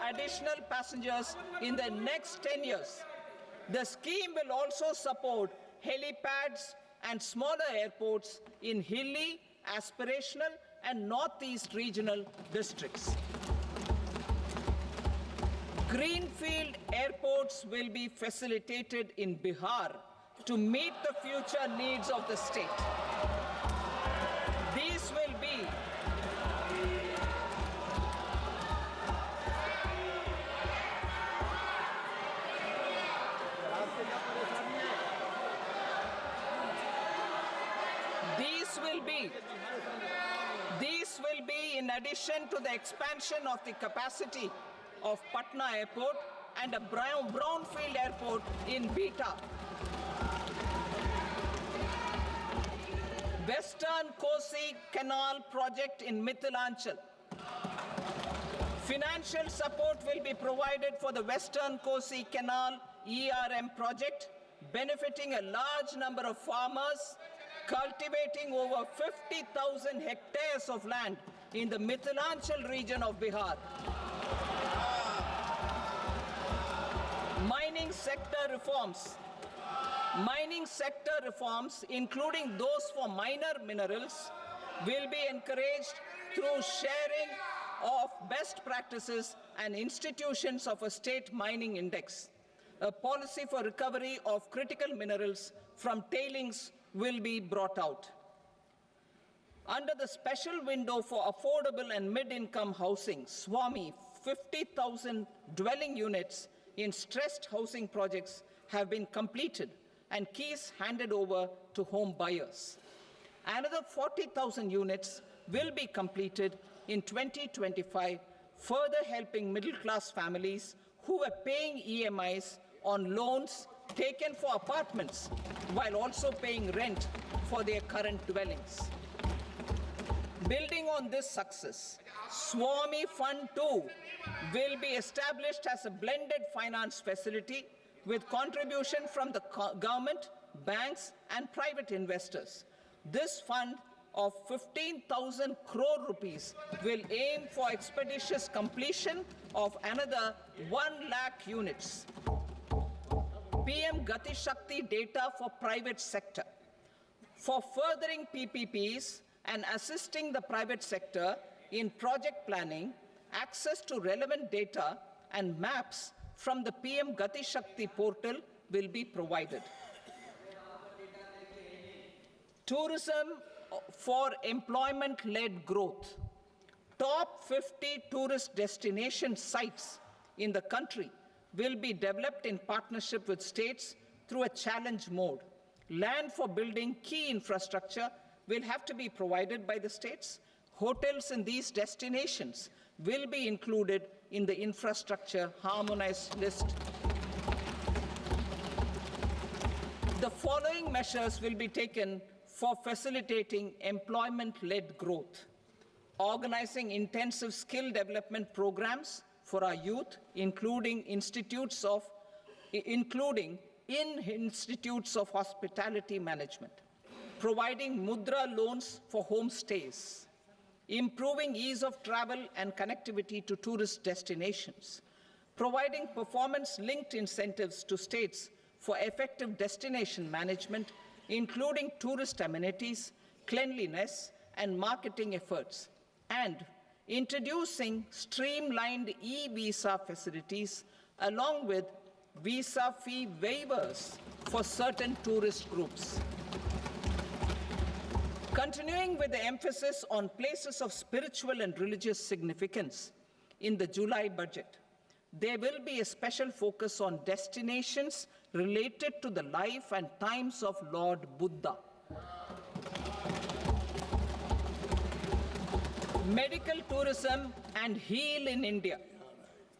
additional passengers in the next 10 years. The scheme will also support helipads and smaller airports in hilly, aspirational and northeast regional districts. Greenfield airports will be facilitated in Bihar to meet the future needs of the state. These will be in addition to the expansion of the capacity of Patna Airport and a brownfield airport in Beta. Western Kosi Canal project in Mithilanchal. Financial support will be provided for the Western Kosi Canal ERM project, benefiting a large number of farmers, cultivating over 50,000 hectares of land in the Mithilanchal region of Bihar. Mining sector reforms. Mining sector reforms, including those for minor minerals, will be encouraged through sharing of best practices and institutions of a state mining index. A policy for recovery of critical minerals from tailings will be brought out. Under the special window for affordable and mid-income housing, SWAMI, 50,000 dwelling units in stressed housing projects have been completed and keys handed over to home buyers. Another 40,000 units will be completed in 2025, further helping middle-class families who are paying EMIs on loans taken for apartments while also paying rent for their current dwellings. Building on this success, SWAMI Fund 2 will be established as a blended finance facility with contribution from the government, banks and private investors. This fund of 15,000 crore rupees will aim for expeditious completion of another 1 lakh units. PM Gati Shakti data for private sector. For furthering PPPs and assisting the private sector in project planning, access to relevant data and maps from the PM Gati Shakti portal will be provided. Tourism for employment-led growth. Top 50 tourist destination sites in the country will be developed in partnership with states through a challenge mode. Land for building key infrastructure will have to be provided by the states. Hotels in these destinations will be included in the infrastructure harmonized list. The following measures will be taken for facilitating employment-led growth. Organizing intensive skill development programs for our youth, including in institutes of hospitality management. Providing mudra loans for homestays. Improving ease of travel and connectivity to tourist destinations. Providing performance-linked incentives to states for effective destination management, including tourist amenities, cleanliness, and marketing efforts. And introducing streamlined e-visa facilities along with visa fee waivers for certain tourist groups. Continuing with the emphasis on places of spiritual and religious significance, in the July budget, there will be a special focus on destinations related to the life and times of Lord Buddha. Medical tourism and heal in India.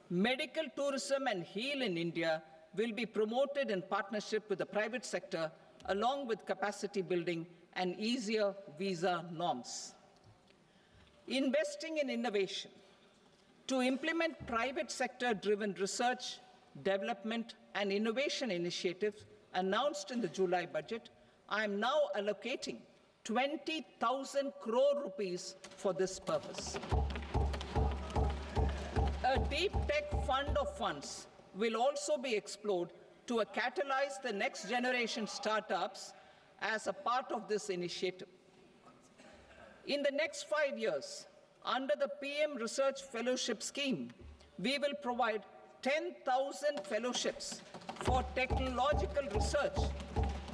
Medical tourism and heal in India will be promoted in partnership with the private sector, along with capacity building and easier visa norms. Investing in innovation. To implement private sector-driven research, development, and innovation initiatives announced in the July budget, I am now allocating 20,000 crore rupees for this purpose. A A deep tech fund of funds will also be explored to catalyze the next generation startups as a part of this initiative. In the next 5 years, under the PM Research Fellowship Scheme, we will provide 10,000 fellowships for technological research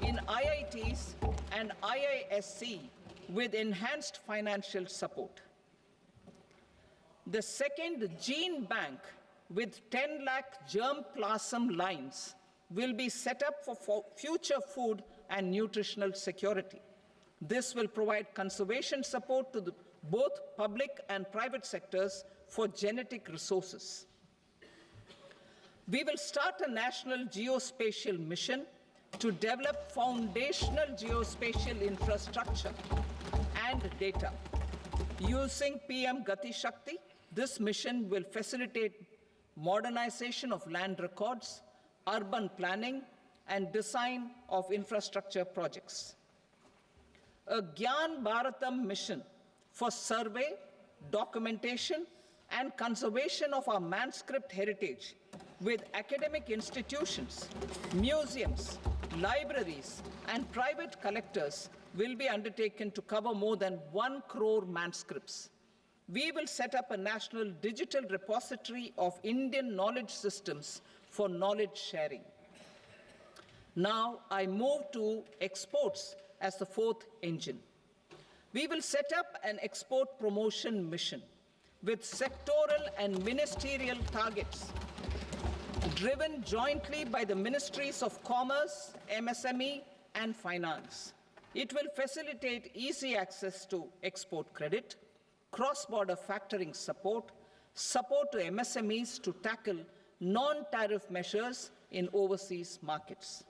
in IITs and IISc with enhanced financial support. The second gene bank with 10 lakh germplasm lines will be set up for future food and nutritional security. This will provide conservation support to both public and private sectors for genetic resources. We will start a national geospatial mission to develop foundational geospatial infrastructure and data. Using PM Gati Shakti, this mission will facilitate modernization of land records, urban planning, and design of infrastructure projects. A Gyan Bharatam mission for survey, documentation, and conservation of our manuscript heritage with academic institutions, museums, libraries, and private collectors will be undertaken to cover more than 1 crore manuscripts. We will set up a national digital repository of Indian knowledge systems for knowledge sharing. Now I move to exports as the fourth engine. We will set up an export promotion mission with sectoral and ministerial targets driven jointly by the Ministries of Commerce, MSME, and Finance. It will facilitate easy access to export credit, cross-border factoring support, support to MSMEs to tackle non-tariff measures in overseas markets.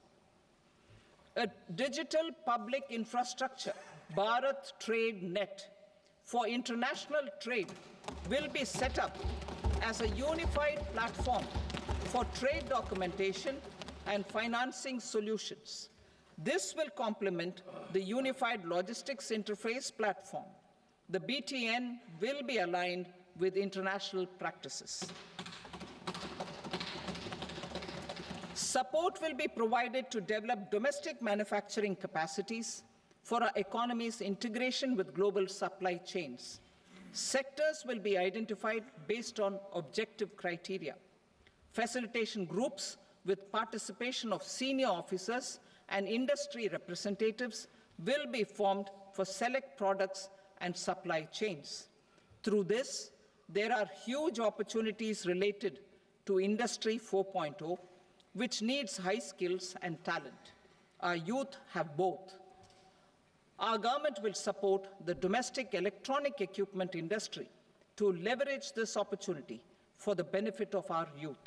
A digital public infrastructure, Bharat Trade Net, for international trade will be set up as a unified platform for trade documentation and financing solutions. This will complement the Unified Logistics Interface platform. The BTN will be aligned with international practices. Support will be provided to develop domestic manufacturing capacities for our economy's integration with global supply chains. Sectors will be identified based on objective criteria. Facilitation groups with participation of senior officers and industry representatives will be formed for select products and supply chains. Through this, there are huge opportunities related to Industry 4.0, which needs high skills and talent. Our youth have both. Our government will support the domestic electronic equipment industry to leverage this opportunity for the benefit of our youth.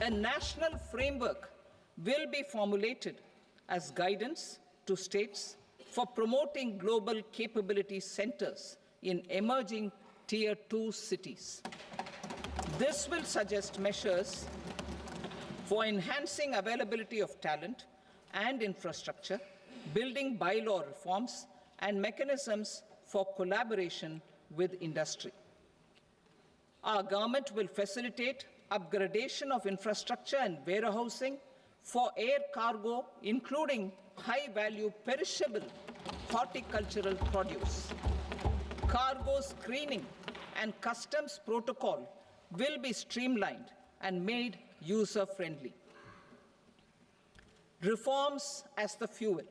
A national framework will be formulated as guidance to states for promoting global capability centers in emerging Tier 2 cities. This will suggest measures for enhancing availability of talent and infrastructure, building bylaw reforms, and mechanisms for collaboration with industry. Our government will facilitate upgradation of infrastructure and warehousing for air cargo, including high-value perishable horticultural produce. Cargo screening and customs protocol will be streamlined and made user-friendly. Reforms as the fuel.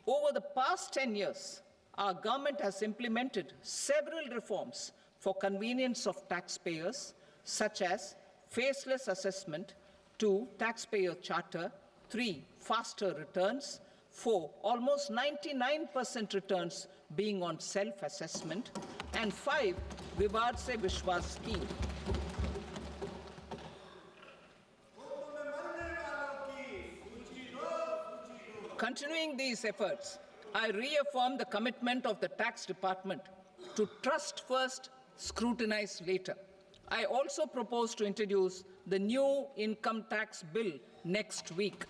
Over the past 10 years, our government has implemented several reforms for convenience of taxpayers, such as faceless assessment, 2, taxpayer charter, 3, faster returns, 4, almost 99% returns being on self-assessment, and 5, Vivad Se Vishwas scheme. Continuing these efforts, I reaffirm the commitment of the Tax Department to trust first, scrutinize later. I also propose to introduce the new income tax bill next week.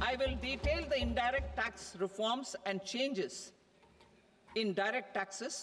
I will detail the indirect tax reforms and changes in direct taxes